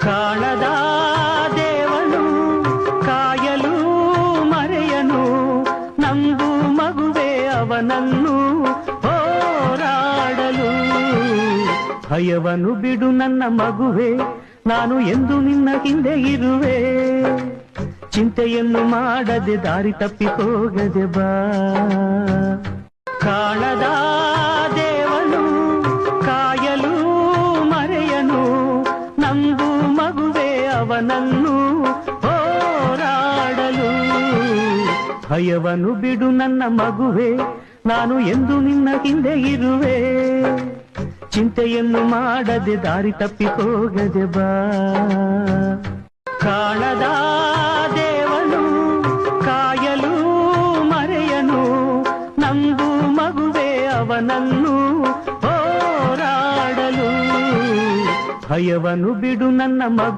ಕಾಣದ ದೇವನು ಕಾಯಲು ಮರೆಯನು ನಂಬು ಮಗುವೆ ಅವನನ್ನು ಹೋರಾಡಲು ಭಯವನ್ನು ಬಿಡು ನನ್ನ ಮಗುವೆ ನಾನು ಎಂದು ನಿನ್ನ ಹಿಂದೆ ಇರುವೆ ಚಿಂತೆಯನ್ನು ಮಾಡದೆ ದಾರಿ ತಪ್ಪಿ ಹೋಗದೆ ಬಾ ಕಾಣದ ದೇವನು ಕಾಯಲು ಮರೆಯನು ನಂಬು ಮಗುವೆ ಅವನನ್ನು ಹೋರಾಡಲು ಭಯವನ್ನು ಬಿಡು ನನ್ನ ಮಗುವೆ ನಾನು ಎಂದು ನಿನ್ನ ಹಿಂದೆ ಇರುವೆ ಚಿಂತೆಯನ್ನು ಮಾಡದೆ ದಾರಿ ತಪ್ಪಿ ಹೋಗದೆ ಬಾ ಕಾಣದ ದೇವನು ಕಾಯಲು ಮರೆಯನು ನಂಬು ಮಗುವೆ ಅವನನ್ನು ಹೋರಾಡಲು ಭಯವನ್ನು ಬಿಡು ನನ್ನ ಮಗು